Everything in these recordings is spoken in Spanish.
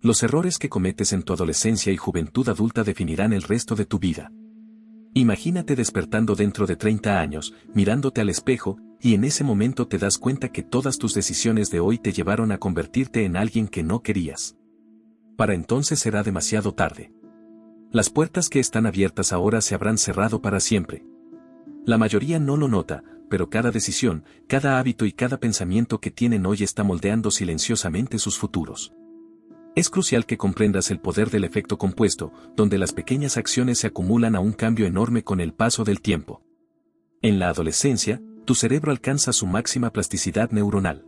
Los errores que cometes en tu adolescencia y juventud adulta definirán el resto de tu vida. Imagínate despertando dentro de 30 años, mirándote al espejo, y en ese momento te das cuenta que todas tus decisiones de hoy te llevaron a convertirte en alguien que no querías. Para entonces será demasiado tarde. Las puertas que están abiertas ahora se habrán cerrado para siempre. La mayoría no lo nota, pero cada decisión, cada hábito y cada pensamiento que tienen hoy está moldeando silenciosamente sus futuros. Es crucial que comprendas el poder del efecto compuesto, donde las pequeñas acciones se acumulan a un cambio enorme con el paso del tiempo. En la adolescencia, tu cerebro alcanza su máxima plasticidad neuronal.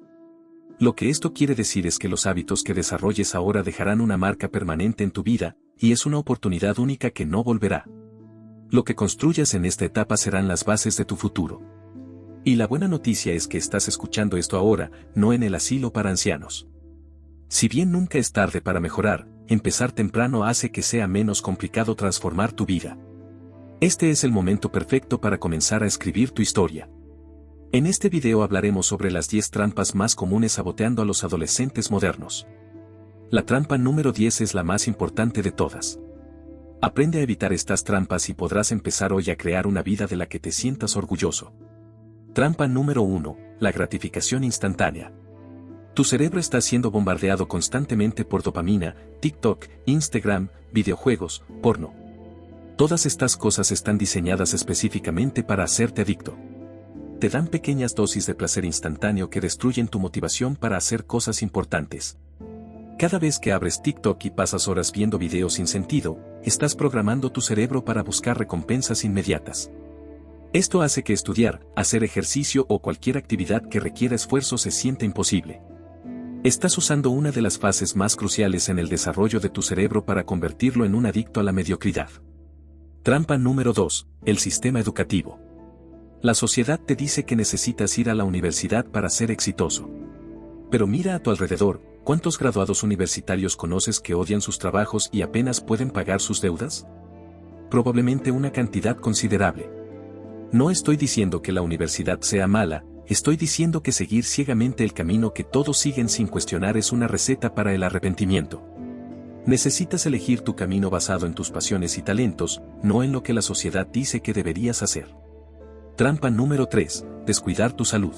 Lo que esto quiere decir es que los hábitos que desarrolles ahora dejarán una marca permanente en tu vida, y es una oportunidad única que no volverá. Lo que construyas en esta etapa serán las bases de tu futuro. Y la buena noticia es que estás escuchando esto ahora, no en el asilo para ancianos. Si bien nunca es tarde para mejorar, empezar temprano hace que sea menos complicado transformar tu vida. Este es el momento perfecto para comenzar a escribir tu historia. En este video hablaremos sobre las 10 trampas más comunes saboteando a los adolescentes modernos. La trampa número 10 es la más importante de todas. Aprende a evitar estas trampas y podrás empezar hoy a crear una vida de la que te sientas orgulloso. Trampa número 1, la gratificación instantánea. Tu cerebro está siendo bombardeado constantemente por dopamina, TikTok, Instagram, videojuegos, porno. Todas estas cosas están diseñadas específicamente para hacerte adicto. Te dan pequeñas dosis de placer instantáneo que destruyen tu motivación para hacer cosas importantes. Cada vez que abres TikTok y pasas horas viendo videos sin sentido, estás programando tu cerebro para buscar recompensas inmediatas. Esto hace que estudiar, hacer ejercicio o cualquier actividad que requiera esfuerzo se sienta imposible. Estás usando una de las fases más cruciales en el desarrollo de tu cerebro para convertirlo en un adicto a la mediocridad. Trampa número 2, el sistema educativo. La sociedad te dice que necesitas ir a la universidad para ser exitoso. Pero mira a tu alrededor, ¿cuántos graduados universitarios conoces que odian sus trabajos y apenas pueden pagar sus deudas? Probablemente una cantidad considerable. No estoy diciendo que la universidad sea mala, estoy diciendo que seguir ciegamente el camino que todos siguen sin cuestionar es una receta para el arrepentimiento. Necesitas elegir tu camino basado en tus pasiones y talentos, no en lo que la sociedad dice que deberías hacer. Trampa número 3, descuidar tu salud.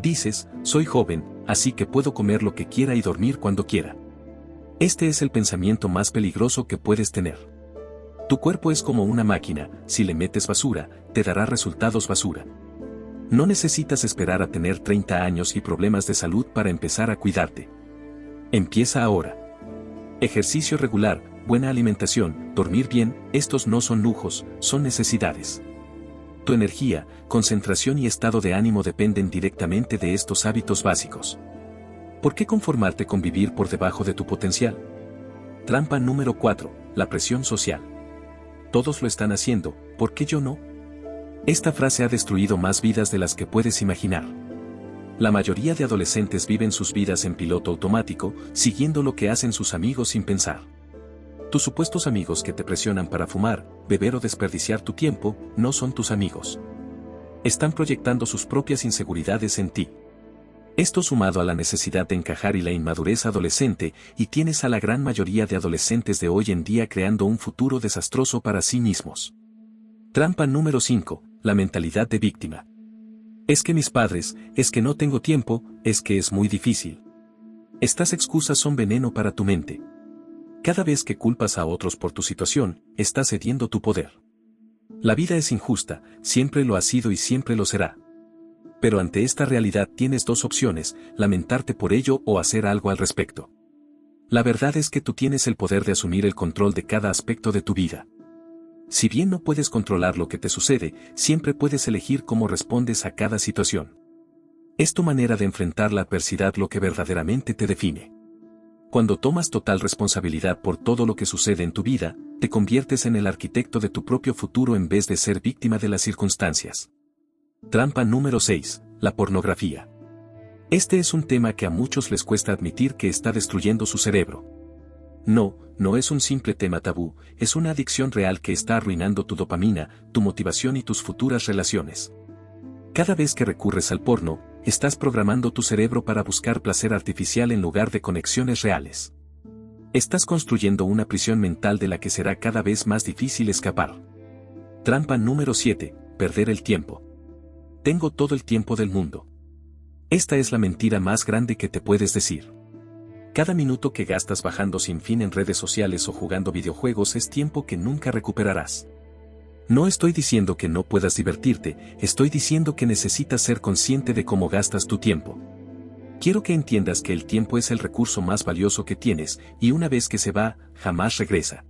Dices, soy joven, así que puedo comer lo que quiera y dormir cuando quiera. Este es el pensamiento más peligroso que puedes tener. Tu cuerpo es como una máquina, si le metes basura, te dará resultados basura. No necesitas esperar a tener 30 años y problemas de salud para empezar a cuidarte. Empieza ahora. Ejercicio regular, buena alimentación, dormir bien, estos no son lujos, son necesidades. Tu energía, concentración y estado de ánimo dependen directamente de estos hábitos básicos. ¿Por qué conformarte con vivir por debajo de tu potencial? Trampa número 4, la presión social. Todos lo están haciendo, ¿por qué yo no? Esta frase ha destruido más vidas de las que puedes imaginar. La mayoría de adolescentes viven sus vidas en piloto automático, siguiendo lo que hacen sus amigos sin pensar. Tus supuestos amigos que te presionan para fumar, beber o desperdiciar tu tiempo, no son tus amigos. Están proyectando sus propias inseguridades en ti. Esto sumado a la necesidad de encajar y la inmadurez adolescente, y tienes a la gran mayoría de adolescentes de hoy en día creando un futuro desastroso para sí mismos. Trampa número 5, la mentalidad de víctima. Es que mis padres, es que no tengo tiempo, es que es muy difícil. Estas excusas son veneno para tu mente. Cada vez que culpas a otros por tu situación, estás cediendo tu poder. La vida es injusta, siempre lo ha sido y siempre lo será. Pero ante esta realidad tienes dos opciones, lamentarte por ello o hacer algo al respecto. La verdad es que tú tienes el poder de asumir el control de cada aspecto de tu vida. Si bien no puedes controlar lo que te sucede, siempre puedes elegir cómo respondes a cada situación. Es tu manera de enfrentar la adversidad lo que verdaderamente te define. Cuando tomas total responsabilidad por todo lo que sucede en tu vida, te conviertes en el arquitecto de tu propio futuro en vez de ser víctima de las circunstancias. Trampa número 6, la pornografía. Este es un tema que a muchos les cuesta admitir que está destruyendo su cerebro. No es un simple tema tabú, es una adicción real que está arruinando tu dopamina, tu motivación y tus futuras relaciones. Cada vez que recurres al porno, estás programando tu cerebro para buscar placer artificial en lugar de conexiones reales. Estás construyendo una prisión mental de la que será cada vez más difícil escapar. Trampa número 7. Perder el tiempo. Tengo todo el tiempo del mundo. Esta es la mentira más grande que te puedes decir. Cada minuto que gastas bajando sin fin en redes sociales o jugando videojuegos es tiempo que nunca recuperarás. No estoy diciendo que no puedas divertirte, estoy diciendo que necesitas ser consciente de cómo gastas tu tiempo. Quiero que entiendas que el tiempo es el recurso más valioso que tienes, y una vez que se va, jamás regresa.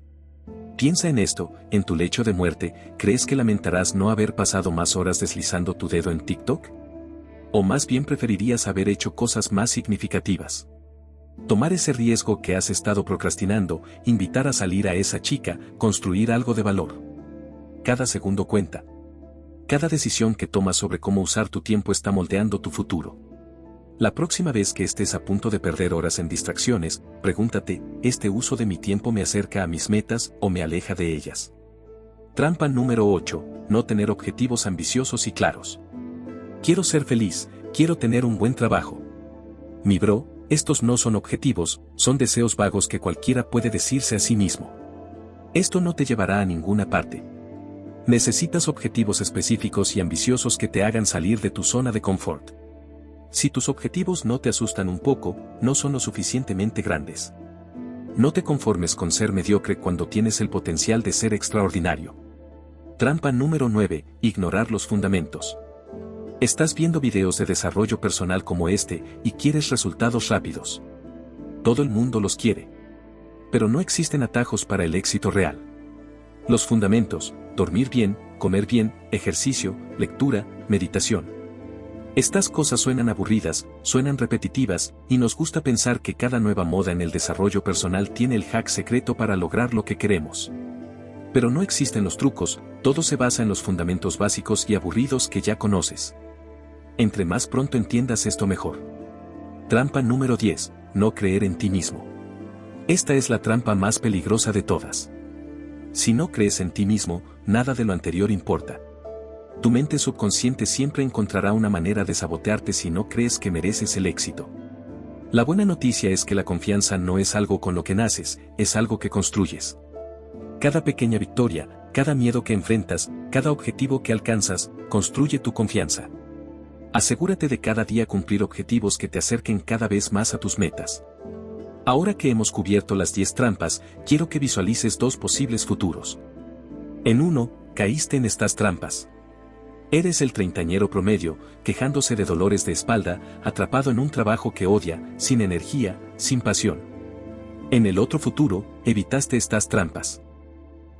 Piensa en esto, en tu lecho de muerte, ¿crees que lamentarás no haber pasado más horas deslizando tu dedo en TikTok? ¿O más bien preferirías haber hecho cosas más significativas? Tomar ese riesgo que has estado procrastinando, invitar a salir a esa chica, construir algo de valor. Cada segundo cuenta. Cada decisión que tomas sobre cómo usar tu tiempo está moldeando tu futuro. La próxima vez que estés a punto de perder horas en distracciones, pregúntate, ¿este uso de mi tiempo me acerca a mis metas o me aleja de ellas? Trampa número 8. No tener objetivos ambiciosos y claros. Quiero ser feliz, quiero tener un buen trabajo. Mi bro, estos no son objetivos, son deseos vagos que cualquiera puede decirse a sí mismo. Esto no te llevará a ninguna parte. Necesitas objetivos específicos y ambiciosos que te hagan salir de tu zona de confort. Si tus objetivos no te asustan un poco, no son lo suficientemente grandes. No te conformes con ser mediocre cuando tienes el potencial de ser extraordinario. Trampa número 9. Ignorar los fundamentos. Estás viendo videos de desarrollo personal como este y quieres resultados rápidos. Todo el mundo los quiere. Pero no existen atajos para el éxito real. Los fundamentos, dormir bien, comer bien, ejercicio, lectura, meditación. Estas cosas suenan aburridas, suenan repetitivas, y nos gusta pensar que cada nueva moda en el desarrollo personal tiene el hack secreto para lograr lo que queremos. Pero no existen los trucos, todo se basa en los fundamentos básicos y aburridos que ya conoces. Entre más pronto entiendas esto mejor. Trampa número 10. No creer en ti mismo. Esta es la trampa más peligrosa de todas. Si no crees en ti mismo, nada de lo anterior importa. Tu mente subconsciente siempre encontrará una manera de sabotearte si no crees que mereces el éxito. La buena noticia es que la confianza no es algo con lo que naces, es algo que construyes. Cada pequeña victoria, cada miedo que enfrentas, cada objetivo que alcanzas, construye tu confianza. Asegúrate de cada día cumplir objetivos que te acerquen cada vez más a tus metas. Ahora que hemos cubierto las 10 trampas, quiero que visualices 2 posibles futuros. En uno, caíste en estas trampas. Eres el treintañero promedio, quejándose de dolores de espalda, atrapado en un trabajo que odia, sin energía, sin pasión. En el otro futuro, evitaste estas trampas.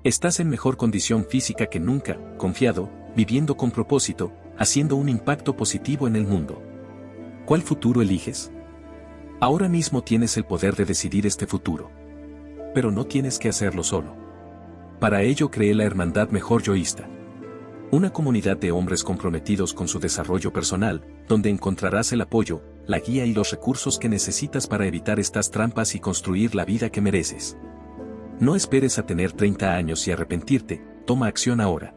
Estás en mejor condición física que nunca, confiado, viviendo con propósito, haciendo un impacto positivo en el mundo. ¿Cuál futuro eliges? Ahora mismo tienes el poder de decidir este futuro. Pero no tienes que hacerlo solo. Para ello creé la Hermandad Mejor Yoísta. Una comunidad de hombres comprometidos con su desarrollo personal, donde encontrarás el apoyo, la guía y los recursos que necesitas para evitar estas trampas y construir la vida que mereces. No esperes a tener 30 años y arrepentirte, toma acción ahora.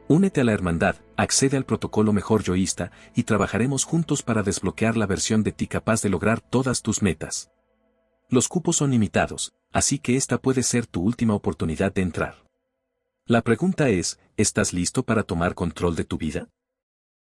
Únete a la hermandad, accede al protocolo Mejor Yoísta y trabajaremos juntos para desbloquear la versión de ti capaz de lograr todas tus metas. Los cupos son limitados, así que esta puede ser tu última oportunidad de entrar. La pregunta es, ¿estás listo para tomar control de tu vida?